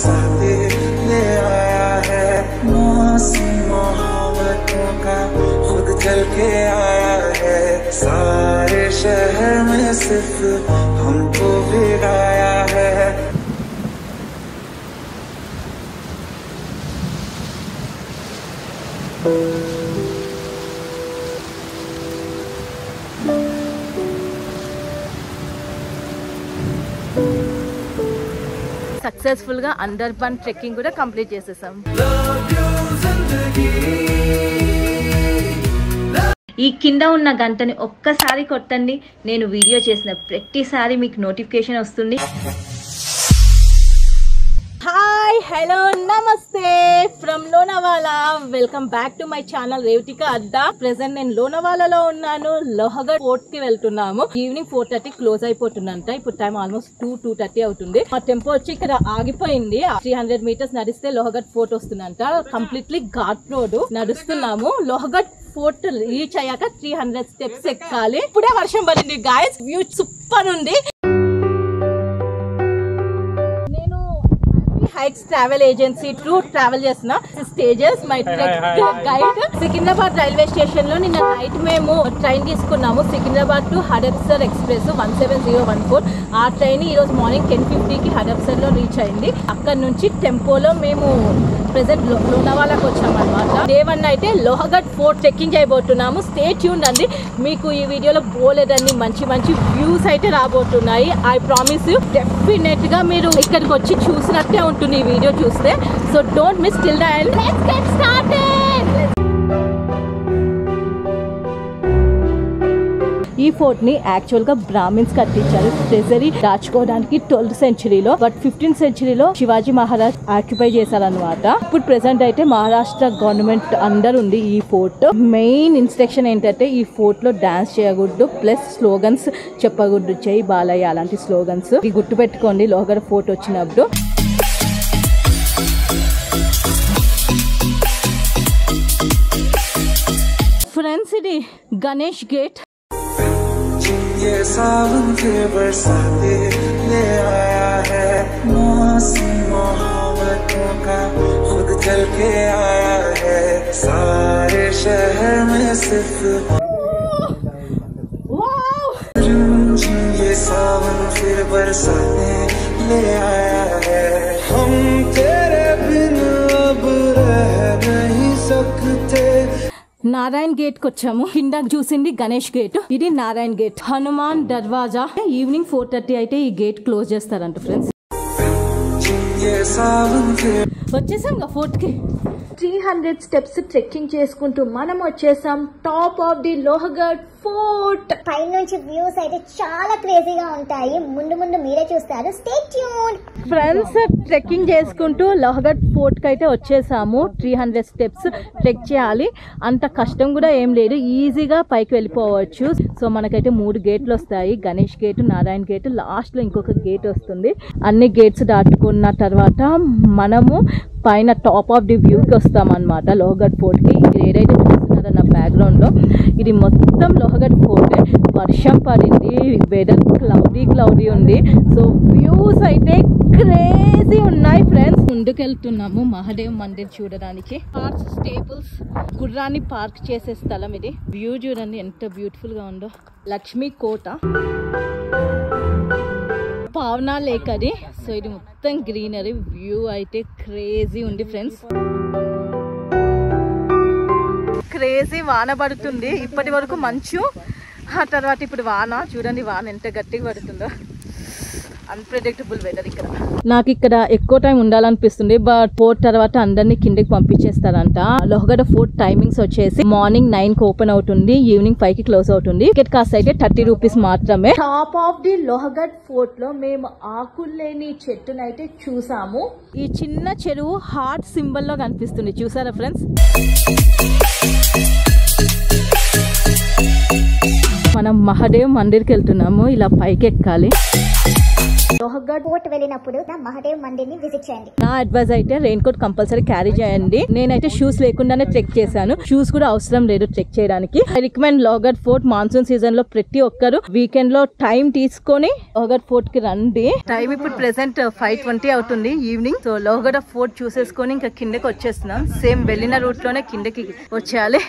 बरसाते ले आया है, मौसम मोहब्बतों का खुद चल के आया है, सारे शहर में सिर्फ हमको भिगाया है। సక్సెస్ఫుల్ గా అండర్బన్ ట్రెక్కింగ్ కూడా కంప్లీట్ చేసేసాం. ఈ కింద ఉన్న గంటని ఒక్కసారి కొట్టండి, నేను వీడియో చేసిన ప్రతిసారి మీకు నోటిఫికేషన్ వస్తుంది. హాయ్, హలో, నమస్తే from Lonavala. Welcome back to my channel Revathika Adda. Present నేను లోనావాలాలో ఉన్నాను. లోహగఢ్ ఫోర్ట్ కి వెళ్తున్నాము. ఈవినింగ్ 4:30 క్లోజ్ అయిపోతుందంట. ఇప్పుడు టైం ఆల్మోస్ట్ 2:30 అవుతుంది. మా టెంపో వచ్చి ఇక్కడ ఆగిపోయింది. 300 మీటర్స్ నడిస్తే లోహగఢ్ ఫోర్ట్ వస్తుందంట. కంప్లీట్లీ ఘాట్ రోడ్ నడుస్తున్నాము. లోహగఢ్ ఫోర్ట్ రీచ్ అయ్యాక 300 స్టెప్స్ ఎక్కాలి. ఇప్పుడే వర్షం పడింది గాయస్, వ్యూ సూపర్ ఉంది. Heights travel agency through travel చేసిన stages my trek guide. Secunderabad railway station లో నిన్న నైట్ మేము ట్రైన్ తీసుకున్నాము. Secunderabad to Hadapsar express 17014. ఆ ట్రైన్ ఈ రోజు మార్నింగ్ 10:50కి హడప్సర్ లో రీచ్ అయింది. అక్కడ నుంచి టెంపోలో మేము ప్రెసెంట్ లోనావాలాకి వచ్చామన్నమాట. డే 1 అయితే లోహగఢ్ ఫోర్ట్ ట్రెక్కింగ్ చేయబోతున్నాము. స్టే ట్యూన్ అండి, మీకు ఈ వీడియోలో బోలేదండి మంచి మంచి వ్యూస్ అయితే రాబోతున్నాయి. ఐ ప్రామిస్ యూ, డెఫినెట్ గా మీరు ఇక్కడికి వచ్చి చూసినట్టే ఉంటుంది ఈ వీడియో చూస్తే. So don't miss till the end. Let's get started. ఈ ఫోర్ట్ ని యాక్చువల్ గా బ్రాహ్మిన్స్ కట్టించారు ట్రెజరీ దాచుకోవడానికి 12th సెంచరీలో. బట్ 15th సెంచరీలో శివాజీ మహారాజ్ ఆక్యుపై చేశారనమాట. ఇప్పుడు ప్రెసెంట్ అయితే మహారాష్ట్ర గవర్నమెంట్ అండర్ ఉంది ఈ ఫోర్ట్. మెయిన్ ఇన్స్ట్రక్షన్ ఏంటంటే ఈ ఫోర్ట్ లో డాన్స్ చేయకూడదు, ప్లస్ స్లోగన్స్ చెప్పకూడదు. జై బాలయ్య అలాంటి స్లోగన్స్ గుర్తు పెట్టుకోండి లోహగఢ్ ఫోర్ట్ వచ్చినప్పుడు. ఫ్రెండ్స్, ఇది గణేష్ గేట్. ये सावन के बरसाते ले आया है, मौसम मोहब्बतों का खुद चल के आया है, सारे शहर में सिर्फ ये सावन फिर बरसाते ले आया है, हम तेरे बिन अब रह नहीं सकते. నారాయణ్ గేట్ కి వచ్చాము. కింద చూసింది గణేష్ గేట్, ఇది నారాయణ్ గేట్. హనుమాన్ దర్వాజా. ఈవినింగ్ 4:30 అయితే ఈ గేట్ క్లోజ్ చేస్తారంట ఫ్రెండ్స్. వచ్చేసాం ఫోర్ట్ కి. 300 స్టెప్స్ ట్రెక్కింగ్ చేసుకుంటూ మనం వచ్చేసాం టాప్ ఆఫ్ ది లోహగఢ్ ఫోర్ట్. పై నుంచి వ్యూస్ అయితే చాలా క్రేజీగా ఉంటాయి. ముందు ముందు మీరే చూస్తారు. Stay tune friends. ట్రెక్కింగ్ చేసుకుంటూ లోహగఢ్ ఫోర్ట్ కి అయితే వచ్చేసాము. 300 స్టెప్స్ ట్రెక్ చేయాలి. అంత కష్టం కూడా ఏం లేదు, ఈజీగా పైకి వెళ్ళిపోవచ్చు. సో మనకైతే 3 గేట్లు వస్తాయి. Ganesh gate, Narayan gate, last లో ఇంకొక గేట్ వస్తుంది. అన్ని గేట్స్ దాటుకున్న తర్వాత మనము పైన టాప్ ఆఫ్ ది వ్యూకి వస్తాం అనమాట లోహగఢ్ ఫోర్ట్ కి. ఇది ఏదైతే చూస్తున్నారో నా బ్యాక్గ్రౌండ్ లో, ఇది మొత్తం లోహగఢ్ ఫోర్ట్. వర్షం పడింది, వెదర్ క్లౌడీ ఉంది. సో వ్యూస్ అయితే క్రేజీ ఉన్నాయి ఫ్రెండ్స్. ముందుకెళ్తున్నాము మహాదేవ్ మందిర్ చూడడానికి. పార్క్స్ స్టేపుల్స్ గుర్రాన్ని పార్క్ చేసే స్థలం ఇది. వ్యూ చూడండి ఎంత బ్యూటిఫుల్ గా ఉందో. లక్ష్మీ కోట, పావనా లేక్ అది. సో ఇది మొత్తం గ్రీనరీ. వ్యూ అయితే క్రేజీ ఉంది ఫ్రెండ్స్. క్రేజీ వాన పడుతుంది. ఇప్పటి వరకు మంచు, ఆ తర్వాత ఇప్పుడు వాన. చూడండి వాన ఎంత గట్టిగా పడుతుందో. అన్ప్రెడిక్టబుల్ వెదర్ ఇక్కడ. నాకు ఇక్కడ ఎక్కువ టైం ఉండాలనిపిస్తుంది, బట్ ఫోర్ట్ తర్వాత అందరినీ కిందకి పంపించేస్తారంట. లోహగఢ్ ఫోర్ట్ టైమింగ్స్ వచ్చేసి మార్నింగ్ 9కి ఓపెన్ అవుతుంది, ఈవినింగ్ 5కి క్లోజ్ అవుతుంది. టికెట్ కాస్ట్ అయితే 30 రూపీస్ మాత్రమే. టాప్ ఆఫ్ ది లోహగఢ్ ఫోర్ట్ లో మేము ఆకులేని చెట్టునైతే చూసాము. ఈ చిన్న చెరువు హార్ట్ సింబల్ లో కనిపిస్తుంది, చూసారా ఫ్రెండ్స్. మనం మహాదేవ్ మందిర్కి వెళ్తున్నాము. ఇలా పైకి ఎక్కాలి. లోహగఢ్ ఫోర్ట్ వెళ్ళినప్పుడు మహాదేవ్ మందిర్ ని విజిట్ చేయండి. నా అడ్వైజ్ అయితే రెయిన్ కోట్ కంపల్సరీ క్యారీ చేయండి. నేనైతే షూస్ లేకుండానే ట్రెక్ చేశాను. షూస్ కూడా అవసరం లేదు ట్రెక్ చేయడానికి. I recommend Lohagad fort. Monsoon season లో ప్రతి ఒక్కరు వీకెండ్ లో టైం తీసుకొని లోహగఢ్ ఫోర్ట్ కి రండి. టైం ఇప్పుడు ప్రెసెంట్ 5:20 అవుతుంది ఈవినింగ్. సో లోహగఢ్ ఫోర్ట్ చూసేసుకొని ఇంకా కిందకి వచ్చేస్తున్నాం. సేమ్ వెళ్ళిన రూట్ లోనే కిందకి వచ్చేయాలి.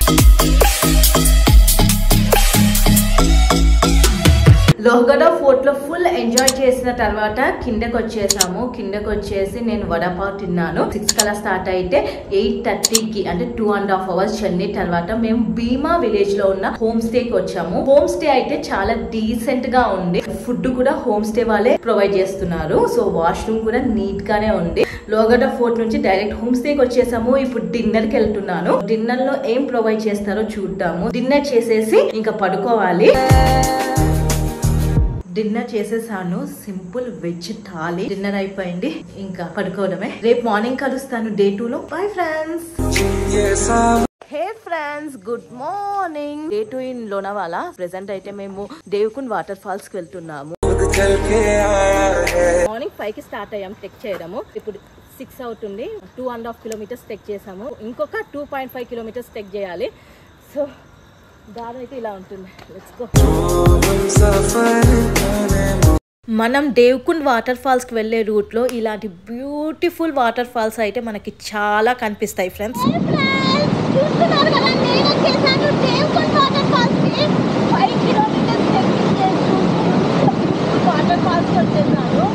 లోహగఢ్ ఫోర్ట్ లో ఫుల్ ఎంజాయ్ చేసిన తర్వాత కిందకి వచ్చేసాము. కిందకి వచ్చేసి నేను వడపావ్ తిన్నాను. 6 కల్లా స్టార్ట్ అయితే 8:30కి అంటే 2.5 hours జర్నీ తర్వాత మేము భీమా విలేజ్ లో ఉన్న హోమ్ స్టే కి వచ్చాము. హోమ్ స్టే అయితే చాలా డీసెంట్ గా ఉంది. ఫుడ్ కూడా హోమ్ స్టే వాళ్ళే ప్రొవైడ్ చేస్తున్నారు. సో వాష్రూమ్ కూడా నీట్ గానే ఉంది. లోహగఢ్ ఫోర్ట్ నుంచి డైరెక్ట్ హోమ్ స్టే కి వచ్చేసాము. ఇప్పుడు డిన్నర్ కి వెళ్తున్నాను. డిన్నర్ లో ఏం ప్రొవైడ్ చేస్తారో చూద్దాము. డిన్నర్ చేసేసి ఇంకా పడుకోవాలి. డిన్నర్ చేసేసాను. సింపుల్ వెజ్ థాలీ డిన్నర్ అయిపోయింది. ఇంకా పడుకోవడమే. రేపు మార్నింగ్ కలుస్తాను డే 2 లో. Bye friends. Hey friends, good morning. Day 2 in Lonavala. Present అయితే మేము దేవకుండ్ వాటర్ ఫాల్స్ కి వెళ్తున్నాము. మార్నింగ్ 5కి స్టార్ట్ అయ్యాం ట్రెక్ చేయడము. ఇప్పుడు 6 అవుతుంది. 2.5 kilometers ట్రెక్ చేసాము. ఇంకొక 2.5 kilometers ట్రెక్ చేయాలి. సో దారి అయితే ఇలా ఉంటుంది. Let's go. మనం దేవకుండ్ వాటర్ ఫాల్స్ కి వెళ్లే రూట్ లో ఇలాంటి బ్యూటిఫుల్ వాటర్ ఫాల్స్ అయితే మనకి చాలా కనిపిస్తాయి ఫ్రెండ్స్. వాటర్ ఫాల్స్ వచ్చేసాను.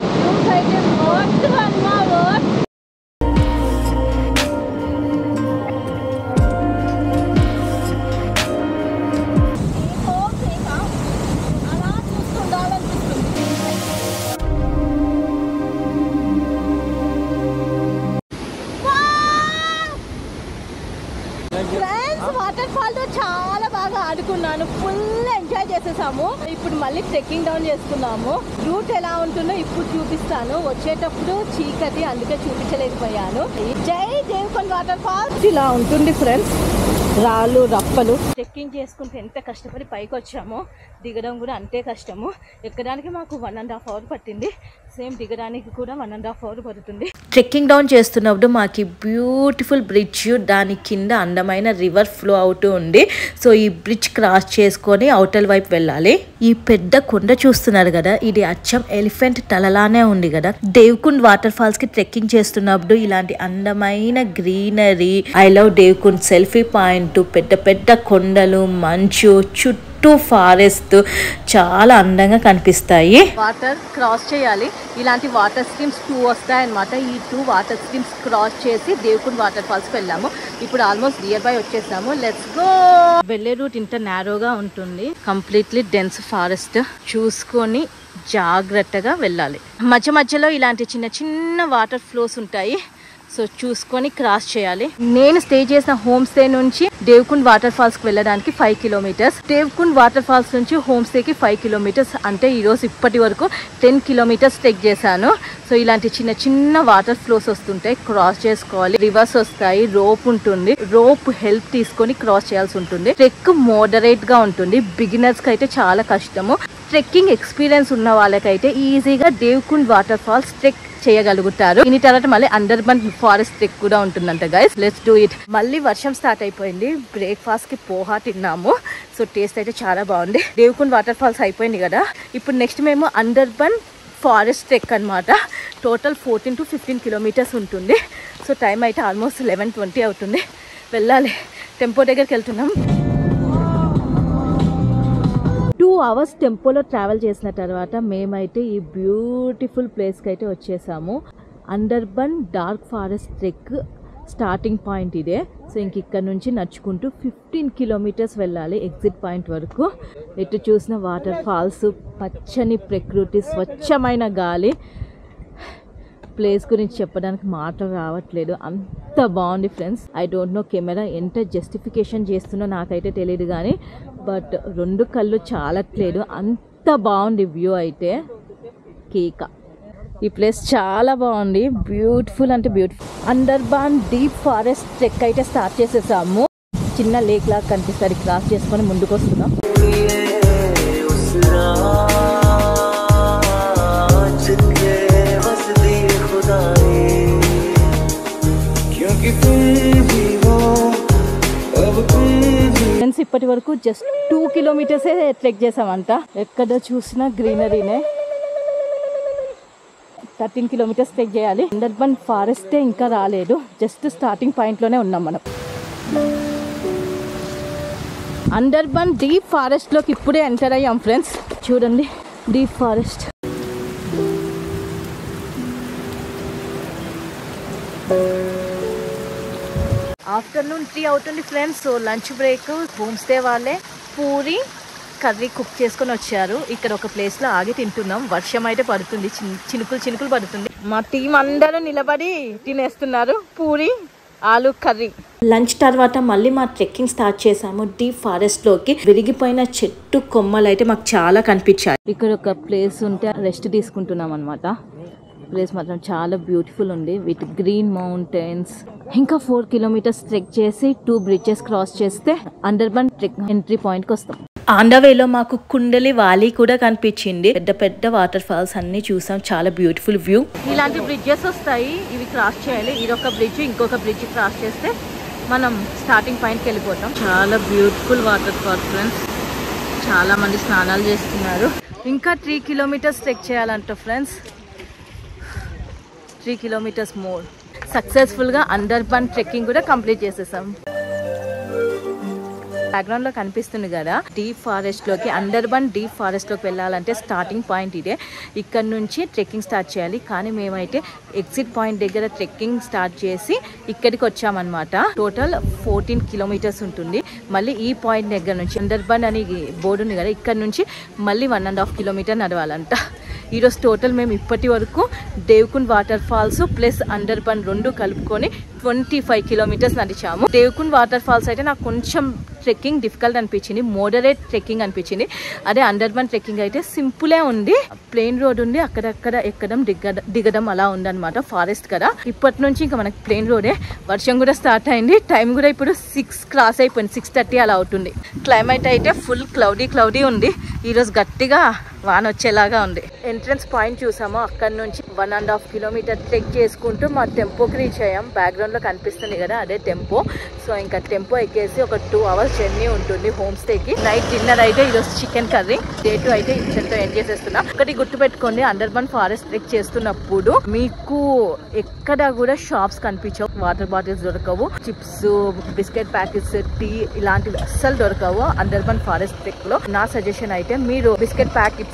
వాటర్ ఫాల్ తో చాలా బాగా ఆడుకున్నాను. ఫుల్ ఎంజాయ్ చేసేసాము. ఇప్పుడు మళ్ళీ ట్రెక్కింగ్ డౌన్ చేస్తున్నాము. రూట్ ఎలా ఉంటుందో ఇప్పుడు చూపిస్తాను. వచ్చేటప్పుడు చీకటి, అందుకే చూపించలేకపోయాను. జై దేవకుండ్ వాటర్ ఫాల్స్. ఇలా ఉంటుంది ఫ్రెండ్స్. రాళ్ళు రప్పలు. ట్రెక్కింగ్ చేసుకుంటే ఎంత కష్టపడి పైకి వచ్చామో దిగడం కూడా అంతే కష్టము. ఎక్కడానికి మాకు 1.5 hour పట్టింది. సేమ్ దిగడానికి కూడా 1.5 hour పడుతుంది. ట్రెక్కింగ్ డౌన్ చేస్తున్నప్పుడు మాకు బ్యూటిఫుల్ బ్రిడ్జ్, దాని కింద అందమైన రివర్ ఫ్లో అవుతూ ఉంది. సో ఈ బ్రిడ్జ్ క్రాస్ చేసుకొని అవతల వైపు వెళ్ళాలి. ఈ పెద్ద కొండ చూస్తున్నారు కదా, ఇది అచ్చం ఎలిఫెంట్ తలలానే ఉంది కదా. దేవకుండ్ వాటర్ ఫాల్స్ కి ట్రెక్కింగ్ చేస్తున్నప్పుడు ఇలాంటి అందమైన greenery, I love Devkund selfie point, పెద్ద పెద్ద కొండలు, మంచు, చుట్టూ ఫారెస్ట్ చాలా అందంగా కనిపిస్తాయి. వాటర్ క్రాస్ చేయాలి. ఇలాంటి వాటర్ స్ట్రీమ్స్ 2 వస్తాయన్నమాట. ఈ 2 వాటర్ స్ట్రీమ్స్ క్రాస్ చేసి దేవకుండ్ వాటర్ ఫాల్స్ కి వెళ్ళాము. ఇప్పుడు ఆల్మోస్ట్ నియర్ బై వచ్చేసాము. Let's go. వెళ్ళే రూట్ ఇంత నారోగా ఉంటుంది. Completely dense forest. చూసుకొని జాగ్రత్తగా వెళ్ళాలి. మధ్య మధ్యలో ఇలాంటి చిన్న చిన్న వాటర్ ఫ్లోస్ ఉంటాయి. సో చూసుకొని క్రాస్ చేయాలి. నేను స్టే చేసిన హోమ్ స్టే నుంచి దేవకుండ్ వాటర్ ఫాల్స్ కి వెళ్ళడానికి 5 kilometers. దేవకుండ్ వాటర్ ఫాల్స్ నుంచి హోమ్ స్టే కి 5 kilometers. అంటే ఈ రోజు ఇప్పటి వరకు 10 kilometers ట్రెక్ చేశాను. సో ఇలాంటి చిన్న చిన్న వాటర్ ఫ్లోస్ వస్తుంటాయి, క్రాస్ చేసుకోవాలి. రివర్స్ వస్తాయి, రోప్ ఉంటుంది. రోప్ హెల్ప్ తీసుకొని క్రాస్ చేయాల్సి ఉంటుంది. ట్రెక్ మోడరేట్ గా ఉంటుంది. బిగినర్స్ కి అయితే చాలా కష్టము. ట్రెక్కింగ్ ఎక్స్పీరియన్స్ ఉన్న వాళ్ళకైతే ఈజీగా దేవకుండ్ వాటర్ ఫాల్స్ ట్రెక్ చేయగలుగుతారు. దీని తర్వాత మళ్ళీ అండర్బన్ ఫారెస్ట్ ట్రెక్ కూడా ఉంటుందంట గైస్. Let's do it. మళ్ళీ వర్షం స్టార్ట్ అయిపోయింది. బ్రేక్ఫాస్ట్ కి పోహా తిన్నాము. సో టేస్ట్ అయితే చాలా బాగుంది. దేవకుండ్ వాటర్ ఫాల్స్ అయిపోయింది కదా. ఇప్పుడు నెక్స్ట్ మేము అండర్బన్ ఫారెస్ట్ ట్రెక్ అనమాట. టోటల్ 14 to 15 kilometers ఉంటుంది. సో టైం అయితే ఆల్మోస్ట్ 11:20 అవుతుంది. వెళ్ళాలి. టెంపో దగ్గరికి వెళ్తున్నాం. 2 hours టెంపోలో ట్రావెల్ చేసిన తర్వాత మేమైతే ఈ బ్యూటిఫుల్ ప్లేస్కి అయితే వచ్చేసాము. Andharban dark forest trek starting point ఇదే. సో ఇంక ఇక్కడ నుంచి నడుచుకుంటూ 15 kilometers వెళ్ళాలి ఎగ్జిట్ పాయింట్ వరకు. ఎటు చూసిన వాటర్ ఫాల్స్, పచ్చని ప్రకృతి, స్వచ్ఛమైన గాలి. ప్లేస్ గురించి చెప్పడానికి మాటలు రావట్లేదు, అంత బాగుంది friends. I don't know camera ఎంత జస్టిఫికేషన్ చేస్తుందో నాకైతే తెలియదు కానీ, బట్ 2 కళ్ళు చాలట్లేదు, అంత బాగుంది వ్యూ అయితే. కేక ఈ ప్లేస్ చాలా బాగుంది, బ్యూటిఫుల్ అంటే బ్యూటిఫుల్. అండర్బాన్ డీప్ ఫారెస్ట్ ట్రెక్ అయితే స్టార్ట్ చేసేసాము. చిన్న లేక్ లాగా కనిపిస్తుంది, క్రాస్ చేసుకొని ముందుకు వస్తున్నాం. ఇప్పటి వరకు జస్ట్ 2 కిలోమీటర్సే ట్రెక్ చేసామంట. ఎక్కడ చూసినా గ్రీనరీనే. 13 కిలోమీటర్స్ ట్రెక్ చేయాలి. అండర్బన్ ఫారెస్టే ఇంకా రాలేదు, జస్ట్ స్టార్టింగ్ పాయింట్లోనే ఉన్నాం మనం. అండర్బన్ డీప్ ఫారెస్ట్లోకి ఇప్పుడే ఎంటర్ అయ్యాం ఫ్రెండ్స్. చూడండి డీప్ ఫారెస్ట్. ఆఫ్టర్నూన్ 3 అవుతుంది friends. So lunch break. Home stay వాళ్ళే పూరి కర్రీ కుక్ చేసుకొని వచ్చారు. ఇక్కడ ఒక ప్లేస్లో ఆగి తింటున్నాం. వర్షం అయితే పడుతుంది, చినుకులు పడుతుంది. మా టీం అందరూ నిలబడి తినేస్తున్నారు పూరి ఆలు కర్రీ. లంచ్ తర్వాత మళ్ళీ మా ట్రెక్కింగ్ స్టార్ట్ చేసాము డీప్ ఫారెస్ట్ లోకి. విరిగిపోయిన చెట్టు కొమ్మలు అయితే మాకు చాలా కనిపించాయి. ఇక్కడ ఒక ప్లేస్ ఉంటే రెస్ట్ తీసుకుంటున్నాం అనమాట. ప్లేస్ మాత్రం చాలా బ్యూటిఫుల్ ఉంది విత్ గ్రీన్ మౌంటైన్స్. ఇంకా 4 కిలోమీటర్స్ ట్రెక్ చేసి 2 బ్రిడ్జెస్ క్రాస్ చేస్తే అండర్బన్ ట్రెక్ ఎంట్రీ పాయింట్కి వస్తాం. ఆన్ ద వేలో మాకు కుండలి వ్యాలీ కూడా కనిపించింది. పెద్ద పెద్ద వాటర్ ఫాల్స్ అన్ని చూసాం. చాలా బ్యూటిఫుల్ వ్యూ. ఇలాంటి బ్రిడ్జెస్ వస్తాయి, ఇవి క్రాస్ చేయాలి. ఇదొక బ్రిడ్జ్, ఇంకొక బ్రిడ్జ్ క్రాస్ చేస్తే మనం స్టార్టింగ్ పాయింట్కి వెళ్ళిపోతాం. చాలా బ్యూటిఫుల్ వాటర్ ఫాల్స్ ఫ్రెండ్స్. చాలా మంది స్నానాలు చేస్తున్నారు. ఇంకా 3 కిలోమీటర్స్ ట్రెక్ చేయాలంట ఫ్రెండ్స్. 3 kilometres more. సక్సెస్ఫుల్గా అండర్బన్ ట్రెక్కింగ్ కూడా కంప్లీట్ చేసేసాం. బ్యాక్గ్రౌండ్ లో కనిపిస్తుంది కదా డీప్ ఫారెస్ట్ లోకి. అండర్బన్ డీప్ ఫారెస్ట్ లోకి వెళ్ళాలంటే స్టార్టింగ్ పాయింట్ ఇదే. ఇక్కడ నుంచి ట్రెక్కింగ్ స్టార్ట్ చేయాలి. కానీ మేమైతే ఎగ్జిట్ పాయింట్ దగ్గర ట్రెక్కింగ్ స్టార్ట్ చేసి ఇక్కడికి వచ్చామన్నమాట. టోటల్ 14 కిలోమీటర్స్ ఉంటుంది. మళ్ళీ ఈ పాయింట్ దగ్గర నుంచి అండర్బన్ అని బోర్డు ఉంది కదా, ఇక్కడ నుంచి మళ్ళీ 1.5 కిలోమీటర్ నడవాలంట. ఈరోజు టోటల్ మేము ఇప్పటి వరకు దేవకుండ్ వాటర్ ఫాల్స్ ప్లస్ అండర్బన్ 2 కలుపుకొని 25 కిలోమీటర్స్ నడిచాము. దేవకుండ్ వాటర్ ఫాల్స్ అయితే నాకు కొంచెం ట్రెక్కింగ్ డిఫికల్ట్ అనిపించింది, మోడరేట్ ట్రెక్కింగ్ అనిపించింది. అదే అండర్బన్ ట్రెక్కింగ్ అయితే సింపులే ఉంది. ప్లెయిన్ రోడ్ ఉంది, అక్కడక్కడ ఎక్కడం దిగడం అలా ఉందన్నమాట. ఫారెస్ట్ కదా, ఇప్పటి నుంచి ఇంకా మనకి ప్లెయిన్ రోడే. వర్షం కూడా స్టార్ట్ అయింది. టైం కూడా ఇప్పుడు 6 క్రాస్ అయిపోయింది, 6:30 అలా అవుతుంది. క్లైమేట్ అయితే ఫుల్ క్లౌడీ ఉంది. ఈరోజు గట్టిగా వాన వచ్చేలాగా ఉంది. ఎంట్రన్స్ పాయింట్ చూసాము. అక్కడ నుంచి 1.5 కిలోమీటర్ ట్రెక్ చేసుకుంటూ మా టెంపోకి రీచ్ అయ్యాం. బ్యాక్గ్రౌండ్ లో కనిపిస్తుంది కదా అదే టెంపో. సో ఇంకా టెంపో ఎక్కేసి ఒక 2 అవర్స్ జర్నీ ఉంటుంది హోమ్ స్టేకి. నైట్ డిన్నర్ అయితే ఈరోజు చికెన్ కర్రీ. డే 2 అయితే ఇచ్చంతో ఎండ్ చేసేస్తున్నా. ఒకటి గుర్తు పెట్టుకోండి, అండర్బన్ ఫారెస్ట్ ట్రెక్ చేస్తున్నప్పుడు మీకు ఎక్కడ కూడా షాప్స్ కనిపించవు. వాటర్ బాటిల్స్ దొరకవు, చిప్స్, బిస్కెట్ ప్యాకెట్స్, టీ ఇలాంటివి అస్సలు దొరకవు అండర్బన్ ఫారెస్ట్ ట్రెక్ లో. నా సజెషన్ అయితే మీరు బిస్కెట్ ప్యాకెట్స్,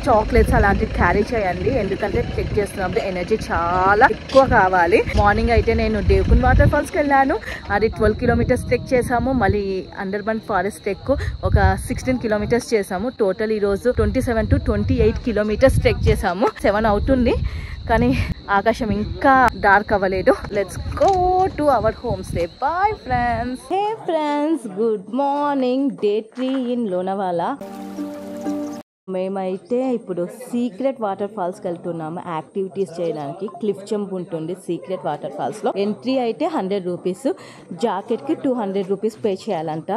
చాక్లెట్స్ అలాంటివి క్యారీ చేయండి. ఎందుకంటే ట్రెక్ చేస్తున్నప్పుడు ఎనర్జీ చాలా ఎక్కువ కావాలి. మార్నింగ్ అయితే నేను దేవకుండ్ వాటర్ ఫాల్స్ కి వెళ్ళాను. అది 12 కిలోమీటర్స్ ట్రెక్ చేసాము. మళ్ళీ అండర్బన్ ఫారెస్ట్ ట్రెక్ ఒక 16 కిలోమీటర్స్ చేసాము. టోటల్ ఈ రోజు 27 to 28 కిలోమీటర్స్ ట్రెక్ చేసాము. 7 అవుతుంది కానీ ఆకాశం ఇంకా డార్క్ అవ్వలేదు. Let's go to our home stay. Bye friends. Hey friends, good morning. Day 3 in Lonavala. మేమైతే ఇప్పుడు సీక్రెట్ వాటర్ ఫాల్స్ కి వెళ్తున్నాము యాక్టివిటీస్ చేయడానికి. క్లిఫ్ జంప్ ఉంటుంది సీక్రెట్ వాటర్ ఫాల్స్ లో. ఎంట్రీ అయితే 100 రూపీస్, జాకెట్ కి 200 రూపీస్ పే చేయాలంట.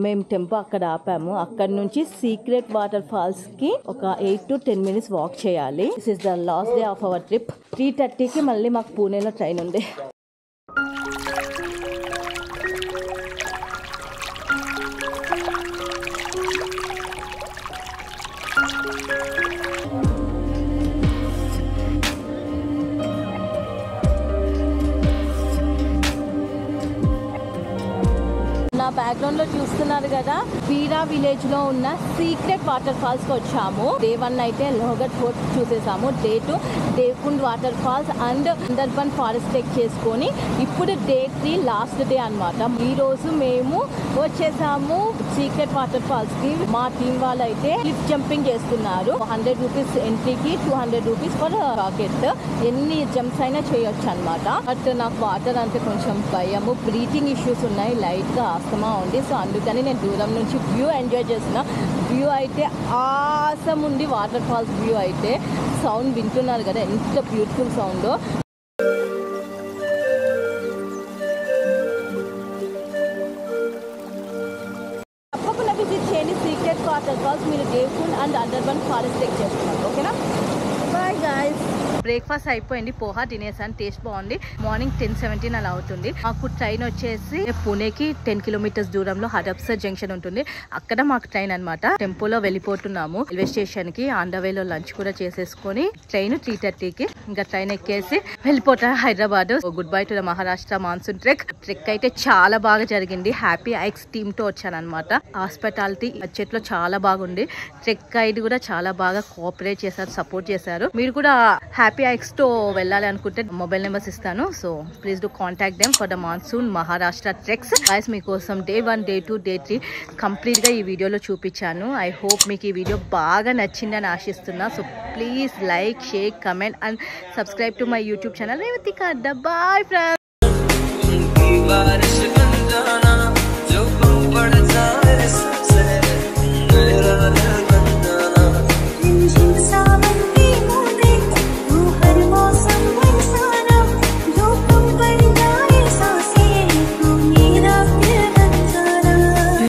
మేము టెంపో అక్కడ ఆపాము. అక్కడ నుంచి సీక్రెట్ వాటర్ ఫాల్స్ కి ఒక 8 to 10 మినిట్స్ వాక్ చేయాలి. This is the last day of our trip. 3:30కి మళ్ళీ మాకు పూణేలో ట్రైన్ ఉంది. బ్యాక్గ్రౌండ్ లో చూస్తున్నారు కదా, వీరా విలేజ్ లో ఉన్న సీక్రెట్ వాటర్ ఫాల్స్ కి వచ్చాము. డే 1 అయితే లోహగఢ్ ఫోర్ట్ చూసేసాము. Day 2 Devkund water falls and Andharban forest trek చేసుకొని ఇప్పుడు డే 3 లాస్ట్ డే అన్నమాట. ఈ రోజు మేము వచ్చేసాము సీక్రెట్ వాటర్ ఫాల్స్ కి. మా టీం వాళ్ళు అయితే క్లిఫ్ జంపింగ్ చేస్తున్నారు. 100 రూపీస్ ఎంట్రీకి, 200 రూపీస్ ఫర్ రాకెట్. ఎన్ని జంప్స్ అయినా చేయొచ్చు అనమాట. బట్ నాకు వాటర్ అంటే కొంచెం భయము, బ్రీతింగ్ ఇష్యూస్ ఉన్నాయి, లైట్ గా ఆస్తమా ఉంది. సో అందుకని నేను దూరం నుంచి వ్యూ ఎంజాయ్ చేస్తున్నా. వ్యూ అయితే ఆసమ్ ఉంది. వాటర్ ఫాల్స్ వ్యూ అయితే సౌండ్ వింటున్నారు కదా ఎంత బ్యూటిఫుల్ సౌండ్. తప్పకుండా విజిట్ చేయండి సీక్రెట్ వాటర్ ఫాల్స్. మీరు దేవకుండ్ అండ్ అండర్బన్ ఫారెస్ట్ ట్రెక్ చేస్తున్నారు. ఓకేనా? Bye guys. బ్రేక్ఫాస్ట్ అయిపోయింది, పోహా తినేసాను, టేస్ట్ బాగుంది. మార్నింగ్ 10:17 అలా అవుతుంది. మాకు ట్రైన్ వచ్చేసి పూణేకి 10 కిలోమీటర్స్ దూరంలో హడప్సర్ జంక్షన్ ఉంటుంది, అక్కడ మాకు ట్రైన్ అనమాట. టెంపోలో వెళ్ళిపోతున్నాము రైల్వే స్టేషన్ కి. ఆన్ ద వేలో లంచ్ కూడా చేసేసుకొని ట్రైన్ 3:30కి ఇంకా ట్రైన్ ఎక్కేసి వెళ్ళిపోతా Hyderabad. Good bye to the Maharashtra monsoon trek. Trek అయితే చాలా బాగా జరిగింది. హ్యాపీ ఐక్స్ టీమ్ తో వచ్చాను అనమాట. హాస్పిటాలిటీ బడ్జెట్ లో చాలా బాగుంది. ట్రెక్ గైడ్ కూడా చాలా బాగా కోఆపరేట్ చేశారు, సపోర్ట్ చేశారు. మీరు కూడా హ్యాపీ ఐక్స్ తో వెళ్ళాలి అనుకుంటే మొబైల్ నెంబర్స్ ఇస్తాను. So please do contact them for the monsoon Maharashtra treks. Guys మీకోసం డే 1, డే 2, డే 3 కంప్లీట్ గా ఈ వీడియోలో చూపించాను. ఐ హోప్ మీకు ఈ వీడియో బాగా నచ్చిందని ఆశిస్తున్నా. So please like, share, comment and subscribe to my YouTube channel Revathika Adda. Bye friends.